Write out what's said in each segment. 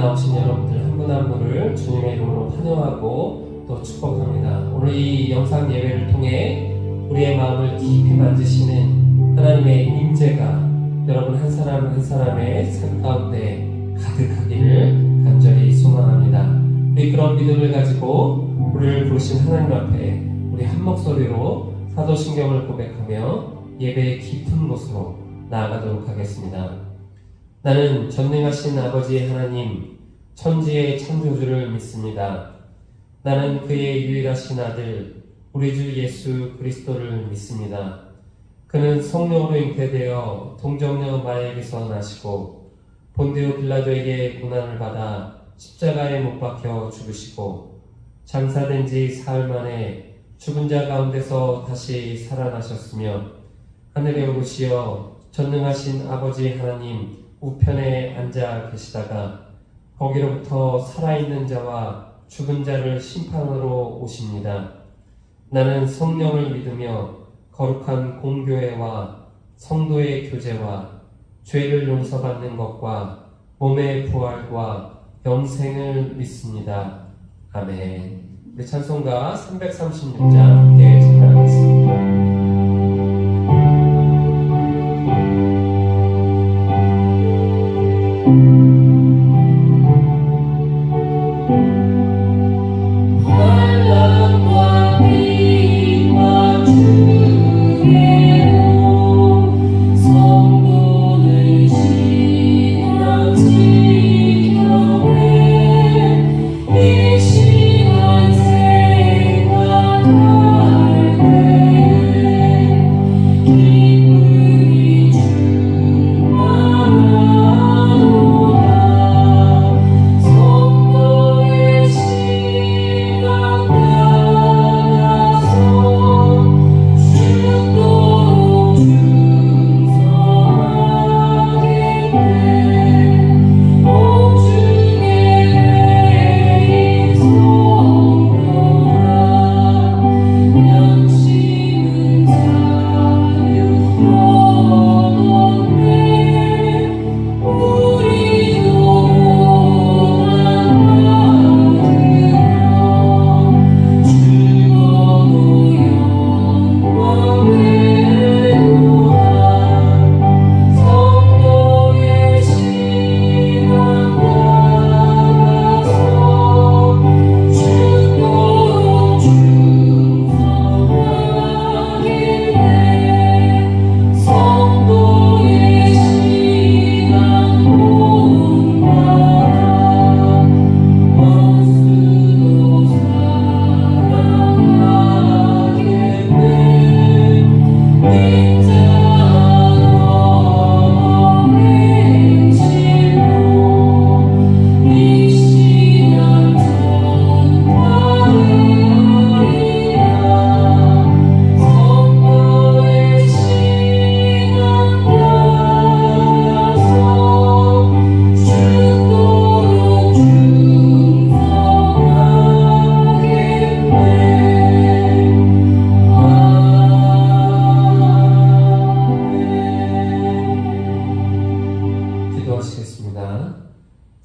나오신 여러분들 한 분 한 분을 주님의 이름으로 환영하고 또 축복합니다. 오늘 이 영상 예배를 통해 우리의 마음을 깊이 만지시는 하나님의 임재가 여러분 한 사람 한 사람의 삶 가운데 가득하기를 간절히 소망합니다. 우리 그런 믿음을 가지고 우리를 부르신 하나님 앞에 우리 한 목소리로 사도신경을 고백하며 예배의 깊은 곳으로 나아가도록 하겠습니다. 나는 전능하신 아버지 하나님, 천지의 창조주를 믿습니다. 나는 그의 유일하신 아들, 우리 주 예수 그리스도를 믿습니다. 그는 성령으로 잉태되어 동정녀 마리아에게서 나시고 본디오 빌라도에게 고난을 받아 십자가에 못 박혀 죽으시고 장사된 지 사흘 만에 죽은 자 가운데서 다시 살아나셨으며 하늘에 오르시어 전능하신 아버지 하나님 우편에 앉아 계시다가 거기로부터 살아있는 자와 죽은 자를 심판하러 오십니다. 나는 성령을 믿으며 거룩한 공교회와 성도의 교제와 죄를 용서받는 것과 몸의 부활과 영생을 믿습니다. 아멘. 우리 찬송가 336장 함께 찬양하겠습니다.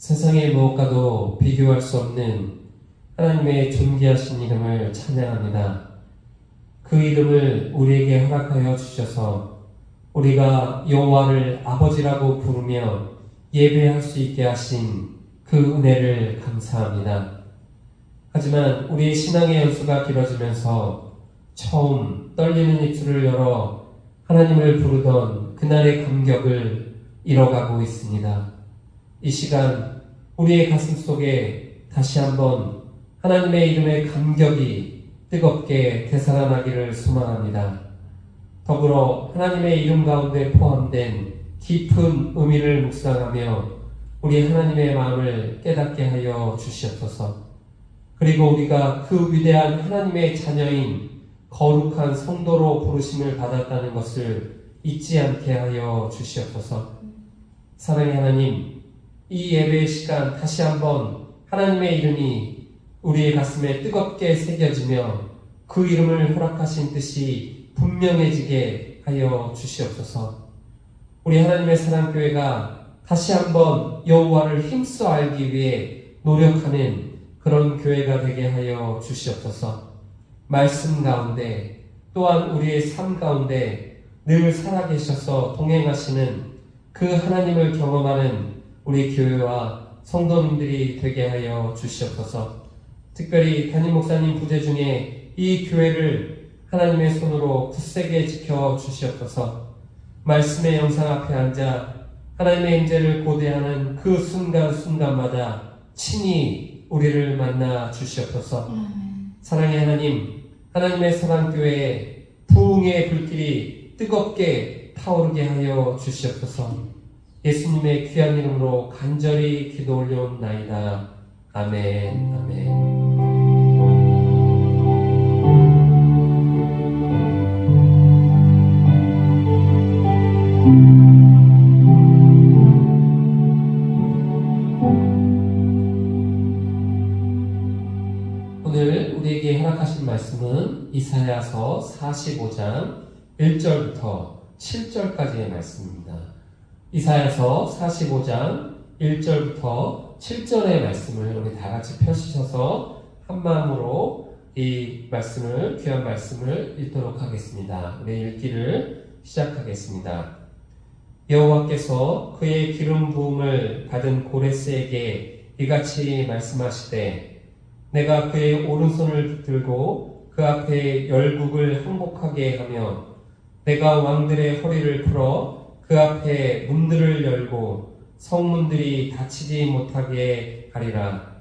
세상의 무엇과도 비교할 수 없는 하나님의 존귀하신 이름을 찬양합니다. 그 이름을 우리에게 허락하여 주셔서 우리가 여호와를 아버지라고 부르며 예배할 수 있게 하신 그 은혜를 감사합니다. 하지만 우리의 신앙의 연수가 길어지면서 처음 떨리는 입술을 열어 하나님을 부르던 그날의 감격을 잃어가고 있습니다. 이 시간 우리의 가슴 속에 다시 한번 하나님의 이름의 감격이 뜨겁게 되살아나기를 소망합니다. 더불어 하나님의 이름 가운데 포함된 깊은 의미를 묵상하며 우리 하나님의 마음을 깨닫게 하여 주시옵소서. 그리고 우리가 그 위대한 하나님의 자녀인 거룩한 성도로 부르심을 받았다는 것을 잊지 않게 하여 주시옵소서. 사랑의 하나님, 이 예배의 시간 다시 한번 하나님의 이름이 우리의 가슴에 뜨겁게 새겨지며 그 이름을 허락하신 뜻이 분명해지게 하여 주시옵소서. 우리 하나님의 사랑교회가 다시 한번 여호와를 힘써 알기 위해 노력하는 그런 교회가 되게 하여 주시옵소서. 말씀 가운데 또한 우리의 삶 가운데 늘 살아계셔서 동행하시는 그 하나님을 경험하는 우리 교회와 성도님들이 되게 하여 주시옵소서. 특별히 담임 목사님 부재 중에 이 교회를 하나님의 손으로 굳세게 지켜 주시옵소서. 말씀의 영상 앞에 앉아 하나님의 임재를 고대하는 그 순간순간마다 친히 우리를 만나 주시옵소서. 사랑의 하나님, 하나님의 사랑교회에 부흥의 불길이 뜨겁게 타오르게 하여 주시옵소서. 예수님의 귀한 이름으로 간절히 기도 올려옵나이다. 아멘. 아멘. 오늘 우리에게 허락하신 말씀은 이사야서 45장 1절부터 7절까지의 말씀입니다. 이사야서 45장 1절부터 7절의 말씀을 우리 다 같이 펴주셔서 한 마음으로 이 말씀을, 귀한 말씀을 읽도록 하겠습니다. 우리 읽기를 시작하겠습니다. 여호와께서 그의 기름 부음을 받은 고레스에게 이같이 말씀하시되 내가 그의 오른손을 붙들고 그 앞에 열국을 항복하게 하며 내가 왕들의 허리를 풀어 그 앞에 문들을 열고 성문들이 닫히지 못하게 하리라.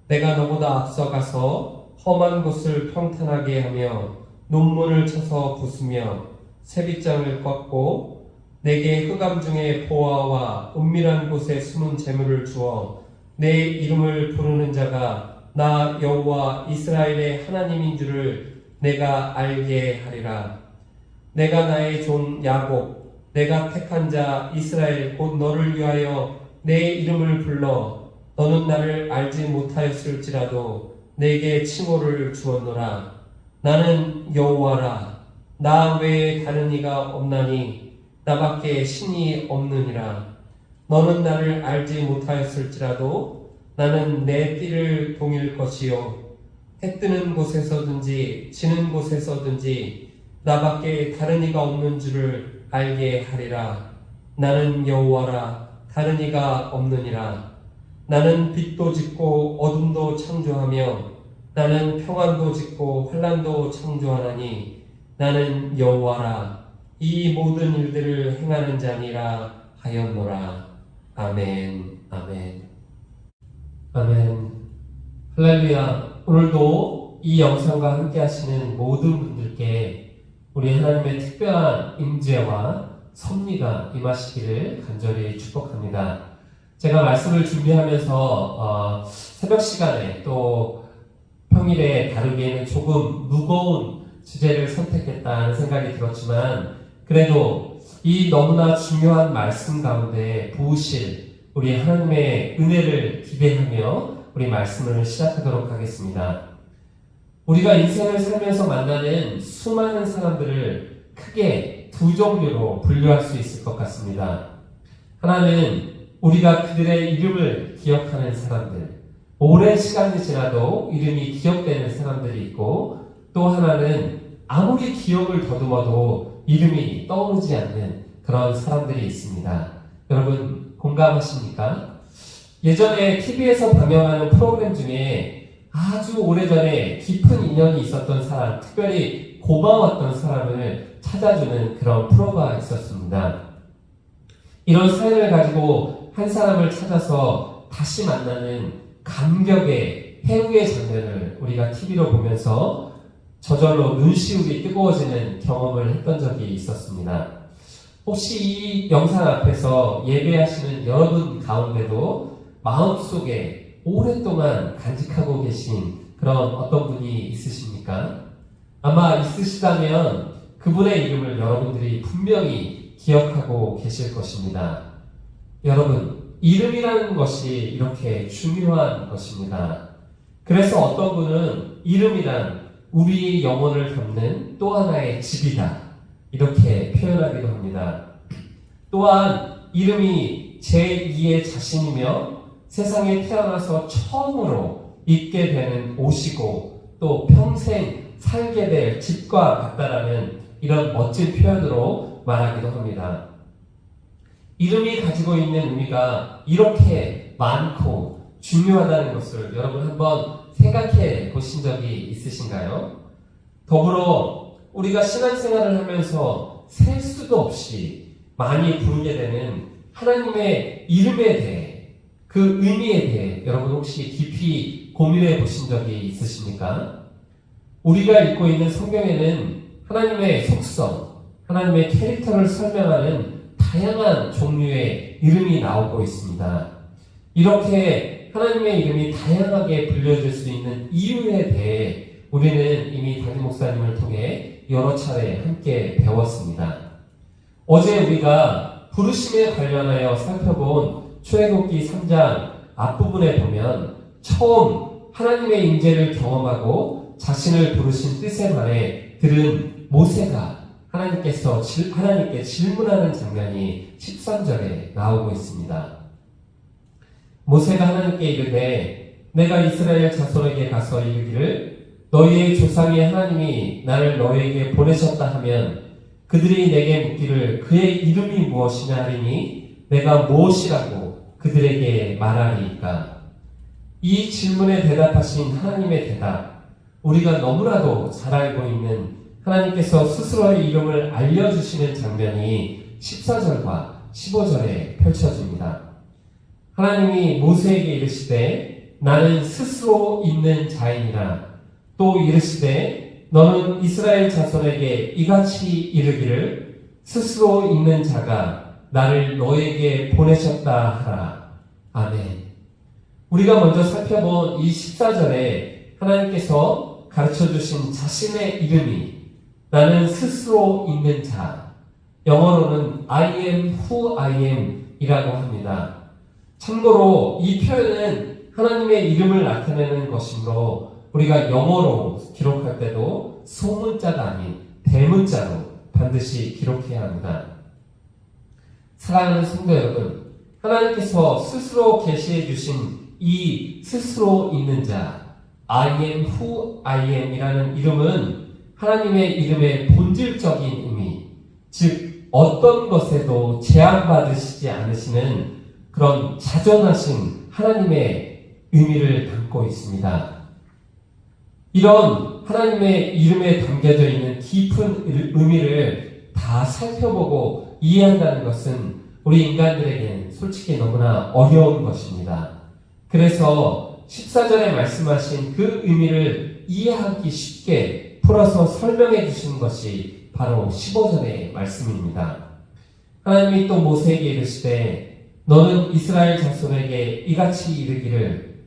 내가 너보다 앞서가서 험한 곳을 평탄하게 하며 논문을 쳐서 부수며 새빗장을 꺾고 내게 흑암 중에 보화와 은밀한 곳에 숨은 재물을 주어 내 이름을 부르는 자가 나 여호와 이스라엘의 하나님인 줄을 내가 알게 하리라. 내가 나의 종 야곱 내가 택한 자 이스라엘 곧 너를 위하여 내 이름을 불러 너는 나를 알지 못하였을지라도 내게 칭호를 주었노라. 나는 여호와라. 나 외에 다른 이가 없나니 나밖에 신이 없느니라. 너는 나를 알지 못하였을지라도 나는 내 띠를 동일 것이요 해 뜨는 곳에서든지 지는 곳에서든지 나밖에 다른 이가 없는 줄을 알게 하리라. 나는 여호와라. 다른 이가 없느니라. 나는 빛도 짓고 어둠도 창조하며 나는 평안도 짓고 환난도 창조하나니 나는 여호와라. 이 모든 일들을 행하는 자니라 하였노라. 아멘. 아멘. 아멘. 할렐루야. 오늘도 이 영상과 함께 하시는 모든 분들께 우리 하나님의 특별한 임재와 섭리가 임하시기를 간절히 축복합니다. 제가 말씀을 준비하면서 새벽 시간에 또 평일에 다루기에는 조금 무거운 주제를 선택했다는 생각이 들었지만 그래도 이 너무나 중요한 말씀 가운데 부으실 우리 하나님의 은혜를 기대하며 우리 말씀을 시작하도록 하겠습니다. 우리가 인생을 살면서 만나는 수많은 사람들을 크게 두 종류로 분류할 수 있을 것 같습니다. 하나는 우리가 그들의 이름을 기억하는 사람들, 오랜 시간이 지나도 이름이 기억되는 사람들이 있고 또 하나는 아무리 기억을 더듬어도 이름이 떠오르지 않는 그런 사람들이 있습니다. 여러분 공감하십니까? 예전에 TV에서 방영하는 프로그램 중에 아주 오래전에 깊은 인연이 있었던 사람, 특별히 고마웠던 사람을 찾아주는 그런 프로가 있었습니다. 이런 사연을 가지고 한 사람을 찾아서 다시 만나는 감격의 해후의 장면을 우리가 TV로 보면서 저절로 눈시울이 뜨거워지는 경험을 했던 적이 있었습니다. 혹시 이 영상 앞에서 예배하시는 여러분 가운데도 마음속에 오랫동안 간직하고 계신 그런 어떤 분이 있으십니까? 아마 있으시다면 그분의 이름을 여러분들이 분명히 기억하고 계실 것입니다. 여러분, 이름이라는 것이 이렇게 중요한 것입니다. 그래서 어떤 분은 이름이란 우리 영혼을 담는 또 하나의 집이다, 이렇게 표현하기도 합니다. 또한 이름이 제2의 자신이며 세상에 태어나서 처음으로 입게 되는 옷이고 또 평생 살게 될 집과 같다라는 이런 멋진 표현으로 말하기도 합니다. 이름이 가지고 있는 의미가 이렇게 많고 중요하다는 것을 여러분 한번 생각해 보신 적이 있으신가요? 더불어 우리가 신앙생활을 하면서 셀 수도 없이 많이 부르게 되는 하나님의 이름에 대해, 그 의미에 대해 여러분 혹시 깊이 고민해 보신 적이 있으십니까? 우리가 읽고 있는 성경에는 하나님의 속성, 하나님의 캐릭터를 설명하는 다양한 종류의 이름이 나오고 있습니다. 이렇게 하나님의 이름이 다양하게 불려질 수 있는 이유에 대해 우리는 이미 담임 목사님을 통해 여러 차례 함께 배웠습니다. 어제 우리가 부르심에 관련하여 살펴본 출애굽기 3장 앞부분에 보면 처음 하나님의 임재를 경험하고 자신을 부르신 뜻에 관해 들은 모세가 하나님께 질문하는 장면이 13절에 나오고 있습니다. 모세가 하나님께 이르되 내가 이스라엘 자손에게 가서 이르기를 너희의 조상의 하나님이 나를 너희에게 보내셨다 하면 그들이 내게 묻기를 그의 이름이 무엇이냐 하리니 내가 무엇이라고 그들에게 말하리이까. 이 질문에 대답하신 하나님의 대답, 우리가 너무나도 잘 알고 있는 하나님께서 스스로의 이름을 알려주시는 장면이 14절과 15절에 펼쳐집니다. 하나님이 모세에게 이르시되 나는 스스로 있는 자이니라. 또 이르시되 너는 이스라엘 자손에게 이같이 이르기를 스스로 있는 자가 나를 너에게 보내셨다 하라. 아멘. 우리가 먼저 살펴본 이 14절에 하나님께서 가르쳐주신 자신의 이름이 나는 스스로 있는 자, 영어로는 I am who I am 이라고 합니다. 참고로 이 표현은 하나님의 이름을 나타내는 것이므로 우리가 영어로 기록할 때도 소문자가 아닌 대문자로 반드시 기록해야 합니다. 사랑하는 성도 여러분, 하나님께서 스스로 계시해 주신 이 스스로 있는 자 I am who I am 이라는 이름은 하나님의 이름의 본질적인 의미, 즉 어떤 것에도 제한받으시지 않으시는 그런 자존하신 하나님의 의미를 담고 있습니다. 이런 하나님의 이름에 담겨져 있는 깊은 의미를 다 살펴보고 이해한다는 것은 우리 인간들에겐 솔직히 너무나 어려운 것입니다. 그래서 14절에 말씀하신 그 의미를 이해하기 쉽게 풀어서 설명해 주신 것이 바로 15절의 말씀입니다. 하나님이 또 모세에게 이르시되 너는 이스라엘 자손에게 이같이 이르기를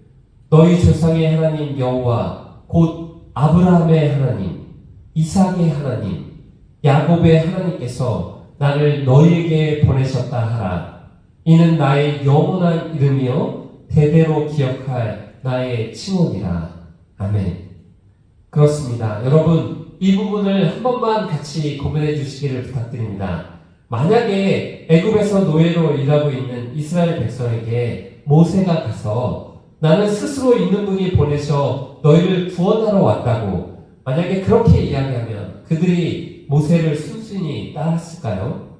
너희 조상의 하나님 여호와 곧 아브라함의 하나님, 이삭의 하나님, 야곱의 하나님께서 나를 너희에게 보내셨다 하라. 이는 나의 영원한 이름이요 대대로 기억할 나의 칭호니라. 아멘. 그렇습니다. 여러분, 이 부분을 한 번만 같이 고민해 주시기를 부탁드립니다. 만약에 애굽에서 노예로 일하고 있는 이스라엘 백성에게 모세가 가서 나는 스스로 있는 분이 보내셔 너희를 구원하러 왔다고 만약에 그렇게 이야기하면 그들이 모세를 순순히 따랐을까요?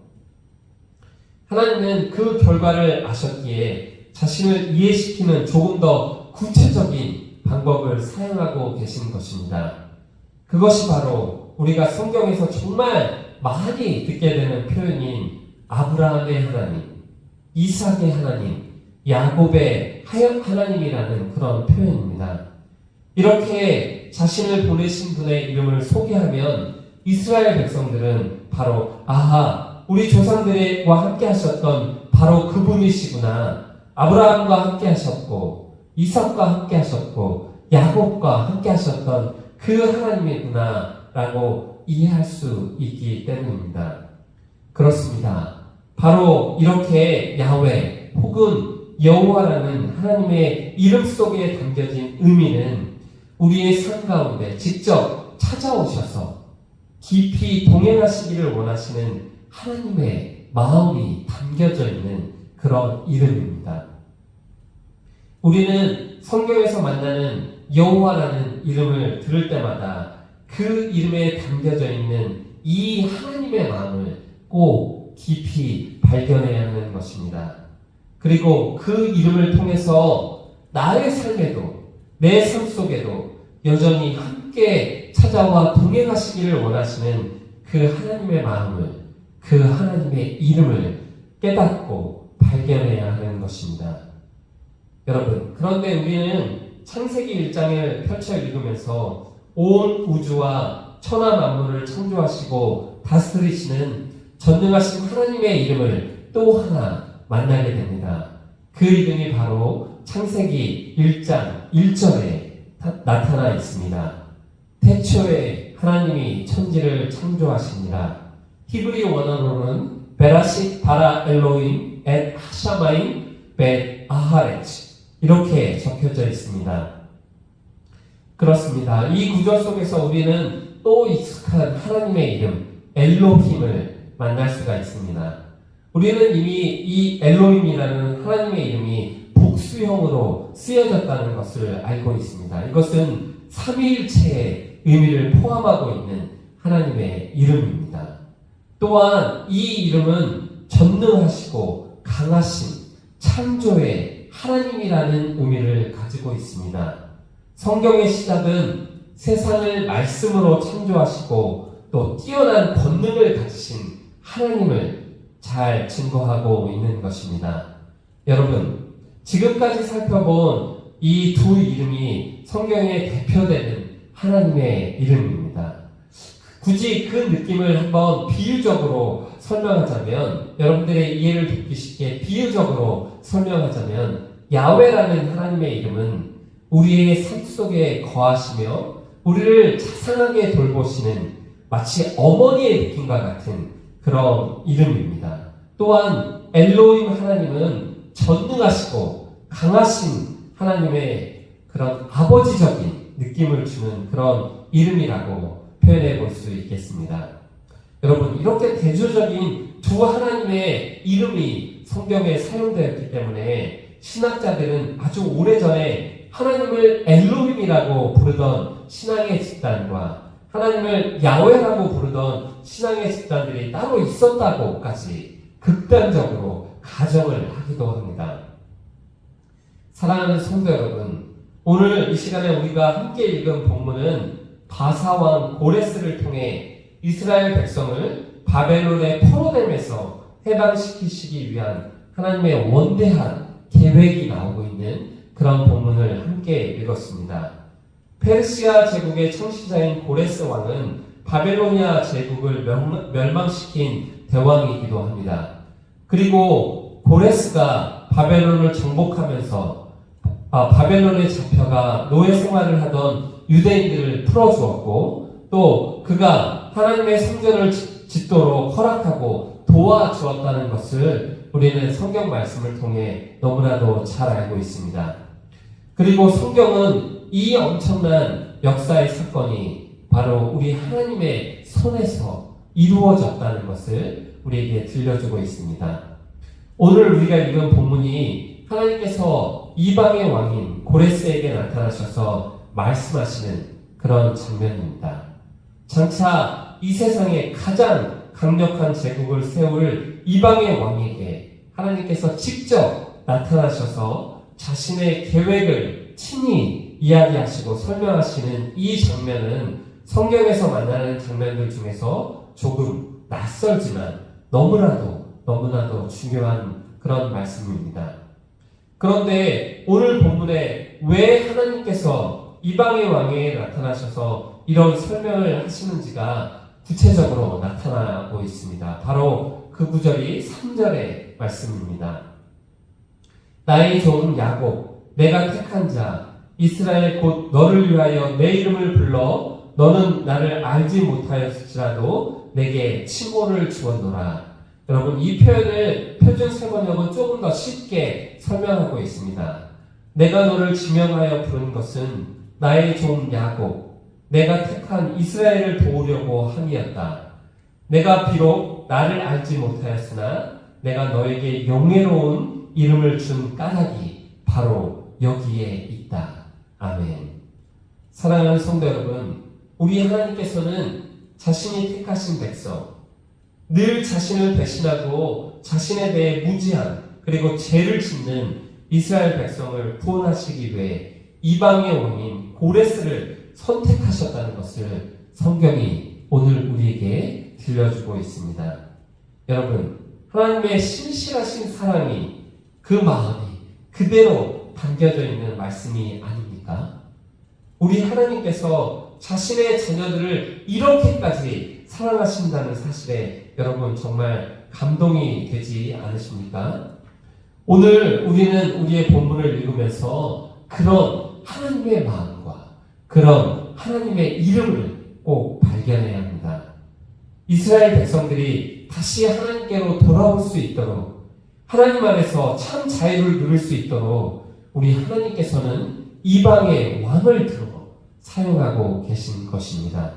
하나님은 그 결과를 아셨기에 자신을 이해시키는 조금 더 구체적인 방법을 사용하고 계신 것입니다. 그것이 바로 우리가 성경에서 정말 많이 듣게 되는 표현인 아브라함의 하나님, 이삭의 하나님, 야곱의 하나님이라는 그런 표현입니다. 이렇게 자신을 보내신 분의 이름을 소개하면 이스라엘 백성들은 바로 우리 조상들과 함께 하셨던 바로 그분이시구나. 아브라함과 함께 하셨고 이삭과 함께 하셨고 야곱과 함께 하셨던 그 하나님이구나 라고 이해할 수 있기 때문입니다. 그렇습니다. 바로 이렇게 야훼 혹은 여호와라는 하나님의 이름 속에 담겨진 의미는 우리의 삶 가운데 직접 찾아오셔서 깊이 동행하시기를 원하시는 하나님의 마음이 담겨져 있는 그런 이름입니다. 우리는 성경에서 만나는 여호와라는 이름을 들을 때마다 그 이름에 담겨져 있는 이 하나님의 마음을 꼭 깊이 발견해야 하는 것입니다. 그리고 그 이름을 통해서 나의 삶에도, 내 삶 속에도 여전히 함께 찾아와 동행하시기를 원하시는 그 하나님의 마음을, 그 하나님의 이름을 깨닫고 발견해야 하는 것입니다. 여러분, 그런데 우리는 창세기 1장을 펼쳐 읽으면서 온 우주와 천하 만물을 창조하시고 다스리시는 전능하신 하나님의 이름을 또 하나 만나게 됩니다. 그 이름이 바로 창세기 1장 1절에 나타나 있습니다. 태초에 하나님이 천지를 창조하시니라. 히브리 원어로는 베라식 바라 엘로임 엣 하샤마임 벳 아하레츠 이렇게 적혀져 있습니다. 그렇습니다. 이 구절 속에서 우리는 또 익숙한 하나님의 이름 엘로힘을 만날 수가 있습니다. 우리는 이미 이 엘로힘이라는 하나님의 이름이 복수형으로 쓰여졌다는 것을 알고 있습니다. 이것은 삼위일체의 의미를 포함하고 있는 하나님의 이름입니다. 또한 이 이름은 전능하시고 강하신 창조의 하나님이라는 의미를 가지고 있습니다. 성경의 시작은 세상을 말씀으로 창조하시고 또 뛰어난 권능을 가지신 하나님을 잘 증거하고 있는 것입니다. 여러분, 지금까지 살펴본 이 두 이름이 성경에 대표되는 하나님의 이름입니다. 굳이 그 느낌을 한번 비유적으로 설명하자면, 여러분들의 이해를 돕기 쉽게 비유적으로 설명하자면, 야훼라는 하나님의 이름은 우리의 삶 속에 거하시며 우리를 자상하게 돌보시는 마치 어머니의 느낌과 같은 그런 이름입니다. 또한 엘로힘 하나님은 전능하시고 강하신 하나님의 그런 아버지적인 느낌을 주는 그런 이름이라고 표현해 볼 수 있겠습니다. 여러분, 이렇게 대조적인 두 하나님의 이름이 성경에 사용되었기 때문에 신학자들은 아주 오래전에 하나님을 엘로힘이라고 부르던 신앙의 집단과 하나님을 야훼라고 부르던 신앙의 집단들이 따로 있었다고까지 극단적으로 가정을 하기도 합니다. 사랑하는 성도 여러분, 오늘 이 시간에 우리가 함께 읽은 본문은 바사왕 고레스를 통해 이스라엘 백성을 바벨론의 포로됨에서 해방시키시기 위한 하나님의 원대한 계획이 나오고 있는 그런 본문을 함께 읽었습니다. 페르시아 제국의 창시자인 고레스 왕은 바벨로니아 제국을 멸망시킨 대왕이기도 합니다. 그리고 고레스가 바벨론을 정복하면서 바벨론에 잡혀가 노예 생활을 하던 유대인들을 풀어주었고, 또 그가 하나님의 성전을 짓도록 허락하고 도와주었다는 것을 우리는 성경 말씀을 통해 너무나도 잘 알고 있습니다. 그리고 성경은 이 엄청난 역사의 사건이 바로 우리 하나님의 손에서 이루어졌다는 것을 우리에게 들려주고 있습니다. 오늘 우리가 읽은 본문이 하나님께서 이방의 왕인 고레스에게 나타나셔서 말씀하시는 그런 장면입니다. 장차 이 세상에 가장 강력한 제국을 세울 이방의 왕에게 하나님께서 직접 나타나셔서 자신의 계획을 친히 이야기하시고 설명하시는 이 장면은 성경에서 만나는 장면들 중에서 조금 낯설지만 너무나도 중요한 그런 말씀입니다. 그런데 오늘 본문에 왜 하나님께서 이방의 왕에게 나타나셔서 이런 설명을 하시는지가 구체적으로 나타나고 있습니다. 바로 그 구절이 3절의 말씀입니다. 나의 종 야곱, 내가 택한 자 이스라엘 곧 너를 위하여 내 이름을 불러 너는 나를 알지 못하였을지라도 내게 칭호를 주었노라. 여러분, 이 표현을 표준 세번역은 조금 더 쉽게 설명하고 있습니다. 내가 너를 지명하여 부른 것은 나의 종 야곱, 내가 택한 이스라엘을 도우려고 함이었다. 내가 비록 나를 알지 못하였으나 내가 너에게 영예로운 이름을 준 까닭이 바로 여기에 있다. 아멘. 사랑하는 성도 여러분, 우리 하나님께서는 자신이 택하신 백성, 늘 자신을 배신하고 자신에 대해 무지한 그리고 죄를 짓는 이스라엘 백성을 구원하시기 위해 이방의 왕인 고레스를 선택하셨다는 것을 성경이 오늘 우리에게 들려주고 있습니다. 여러분, 하나님의 신실하신 사랑이, 그 마음이 그대로 담겨져 있는 말씀이 아닙니까? 우리 하나님께서 자신의 자녀들을 이렇게까지 사랑하신다는 사실에 여러분 정말 감동이 되지 않으십니까? 오늘 우리는 우리의 본문을 읽으면서 그런 하나님의 마음과 그런 하나님의 이름을 꼭 발견해야 합니다. 이스라엘 백성들이 다시 하나님께로 돌아올 수 있도록, 하나님 안에서 참 자유를 누릴 수 있도록 우리 하나님께서는 이방의 왕을 들어 사용하고 계신 것입니다.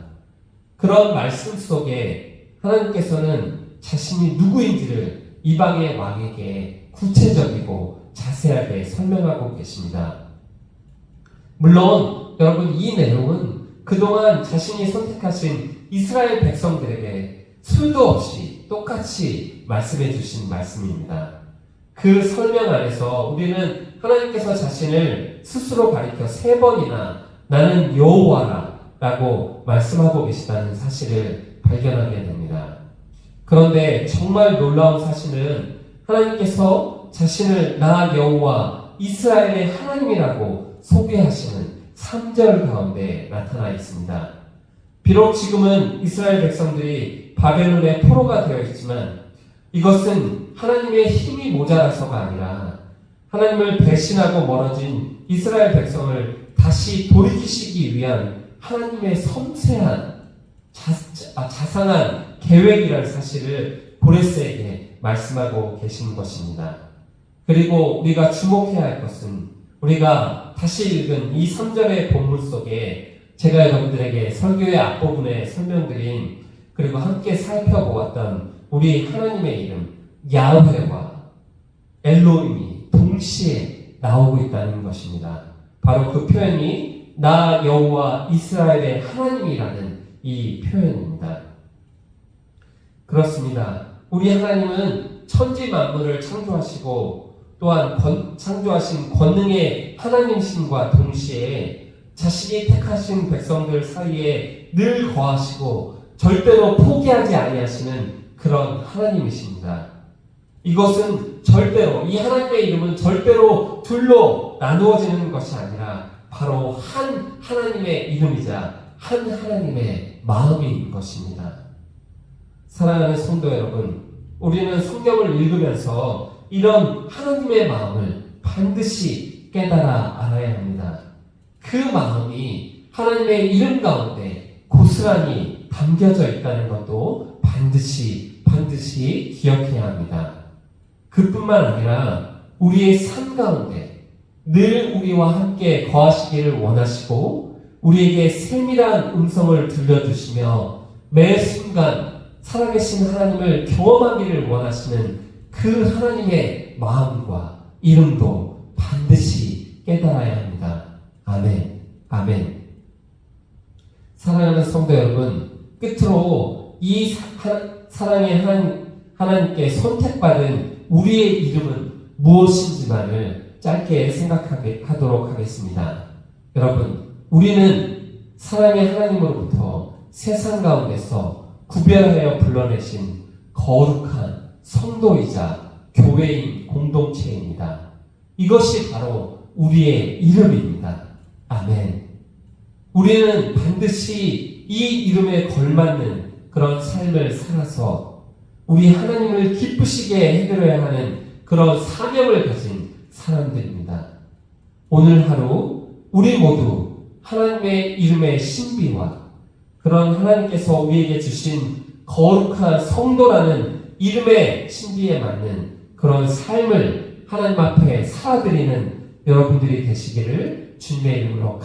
그런 말씀 속에 하나님께서는 자신이 누구인지를 이방의 왕에게 구체적이고 자세하게 설명하고 계십니다. 물론 여러분, 이 내용은 그동안 자신이 선택하신 이스라엘 백성들에게 수도 없이 똑같이 말씀해 주신 말씀입니다. 그 설명 안에서 우리는 하나님께서 자신을 스스로 가리켜 3번이나 나는 여호와라 라고 말씀하고 계시다는 사실을 발견하게 됩니다. 그런데 정말 놀라운 사실은 하나님께서 자신을 나 여호와 이스라엘의 하나님이라고 소개하시는 3절 가운데 나타나 있습니다. 비록 지금은 이스라엘 백성들이 바벨론의 포로가 되어 있지만 이것은 하나님의 힘이 모자라서가 아니라 하나님을 배신하고 멀어진 이스라엘 백성을 다시 돌이키시기 위한 하나님의 섬세한 자상한 계획이라는 사실을 고레스에게 말씀하고 계신 것입니다. 그리고 우리가 주목해야 할 것은 우리가 다시 읽은 이 3절의 본문 속에 제가 여러분들에게 설교의 앞부분에 설명드린 그리고 함께 살펴보았던 우리 하나님의 이름 야훼와 엘로힘이 동시에 나오고 있다는 것입니다. 바로 그 표현이 나 여호와 이스라엘의 하나님이라는 이 표현입니다. 그렇습니다. 우리 하나님은 천지 만물을 창조하시고 또한 창조하신 권능의 하나님이심과 동시에 자신이 택하신 백성들 사이에 늘 거하시고 절대로 포기하지 아니하시는 그런 하나님이십니다. 이것은 절대로, 이 하나님의 이름은 절대로 둘로 나누어지는 것이 아니라 바로 한 하나님의 이름이자 한 하나님의 마음인 것입니다. 사랑하는 성도 여러분, 우리는 성경을 읽으면서 이런 하나님의 마음을 반드시 깨달아 알아야 합니다. 그 마음이 하나님의 이름 가운데 고스란히 담겨져 있다는 것도 반드시 기억해야 합니다. 그뿐만 아니라 우리의 삶 가운데 늘 우리와 함께 거하시기를 원하시고 우리에게 세밀한 음성을 들려주시며 매 순간 살아계신 하나님을 경험하기를 원하시는 그 하나님의 마음과 이름도 반드시 깨달아야 합니다. 아멘, 아멘. 사랑하는 성도 여러분, 끝으로 이 사랑의 하나님께 선택받은 우리의 이름은 무엇인지만을 짧게 생각하도록 하겠습니다. 여러분, 우리는 사랑의 하나님으로부터 세상 가운데서 구별하여 불러내신 거룩한 성도이자 교회인 공동체입니다. 이것이 바로 우리의 이름입니다. 아멘. 우리는 반드시 이 이름에 걸맞는 그런 삶을 살아서 우리 하나님을 기쁘시게 해드려야 하는 그런 사명을 가진 사람들입니다. 오늘 하루 우리 모두 하나님의 이름의 신비와 그런 하나님께서 우리에게 주신 거룩한 성도라는 이름의 신비에 맞는 그런 삶을 하나님 앞에 살아드리는 여러분들이 되시기를 주님의 이름으로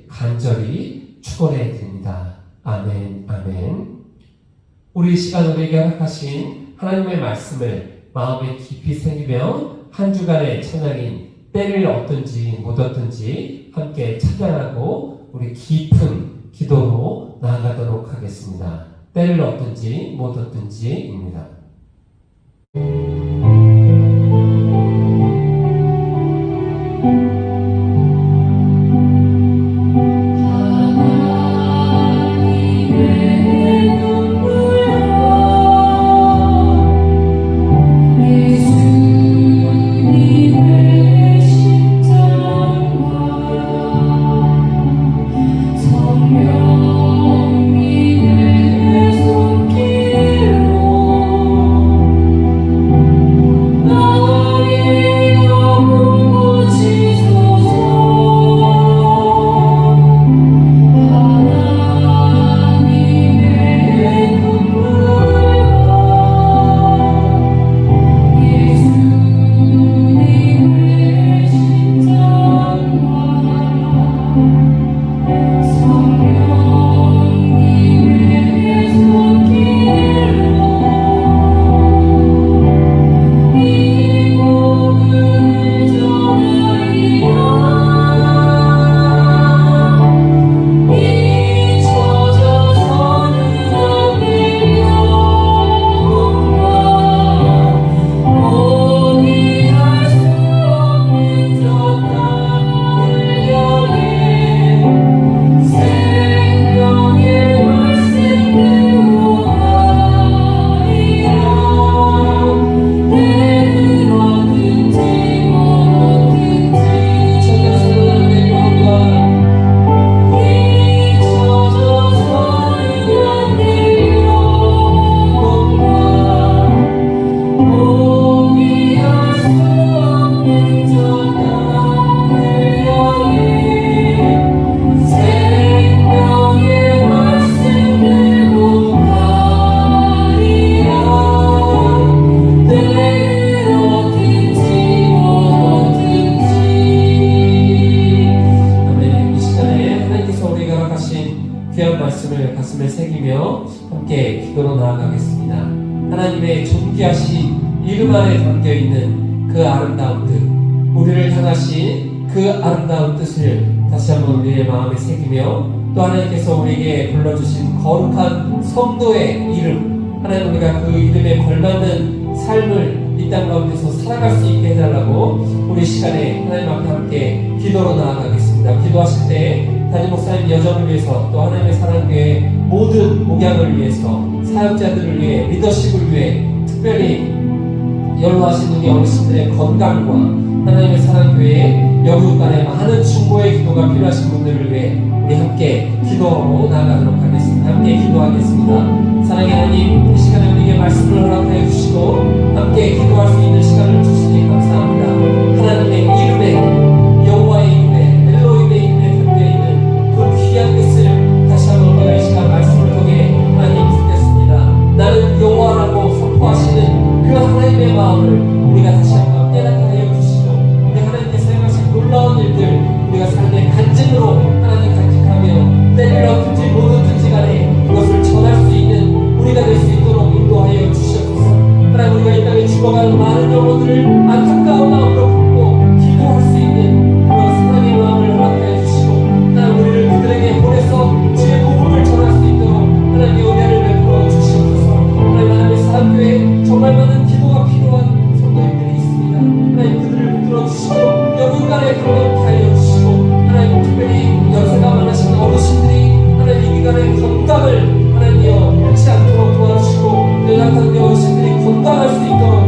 간절히 축원해 드립니다. 아멘, 아멘. 우리 이 시간 우리에게 허락하신 하나님의 말씀을 마음에 깊이 새기며 한 주간의 찬양인 때를 얻든지 못 얻든지 함께 찬양하고 우리 깊은 기도로 나아가도록 하겠습니다. 때를 얻든지 못 얻든지입니다. 말씀을 가슴에 새기며 함께 기도로 나아가겠습니다. 하나님의 존귀하신 이름 안에 담겨있는 그 아름다운 뜻, 우리를 향하신 그 아름다운 뜻을 다시 한번 우리의 마음에 새기며 또 하나님께서 우리에게 불러주신 거룩한 성도의 이름, 하나님 우리가 그 이름에 걸맞는 삶을 이 땅 가운데서 살아갈 수 있게 해달라고 우리 시간에 하나님 앞에 함께 기도로 나아가겠습니다. 기도하실 때 담임 목사님 여정을 위해서 또 하나님의 사랑교회 모든 목양을 위해서 사역자들을 위해 리더십을 위해 특별히 연로하신 우리 어르신들의 건강과 하나님의 사랑교회의 영육간에 많은 충고의 기도가 필요하신 분들을 위해 우리 함께 기도로 나아가도록 하겠습니다. 함께 기도하겠습니다. 사랑의 하나님, 이 시간에 우리에게 말씀을 허락하여 주시고 함께 기도할 수 있는 시간을 주시니 감사합니다. 하나님의 이름에, 여호와의 이름에, 엘로힘의 이름에 담겨있는 그 귀한 뜻을 다시 한번 우리가 이 시간 말씀을 통해 하나님 듣겠습니다. 나는 여호와라고 선포하시는 그 하나님의 마음을 우리가 다시 한번 깨닫게 하여 주시고 우리 하나님께서 행하신 놀라운 일들 우리가 삶의 간증으로 하나님 간직하며 때를 얻든지 못 얻든지 간에 그것을 전할 수 있는 우리가 될 수 있도록 인도하여 주시옵소서. 하나님 우리가 이 땅에 죽어가는 많은 영혼들을 안타까운 마음으로 품고 기도할 수 있는 그런 사랑의 마음을 허락하여 주시고 하나님 우리를 그들에게 보내서 주의 복음을 전할 수 있도록 하나님의 은혜를 베풀어 주시옵소서. 하나님의 사랑교회에 정말 많은 기도가 필요한 성도님들이 있습니다. 하나님 그들을 붙들어 주시고 영육간에 건강케 하여 주시고 하나님 특별히 연세가 많으신 어르신들이 하나님 이 기간에 건강을 하나님이여 잃지 않도록 도와주시고 연약한 어르신들이 건강할 수 있도록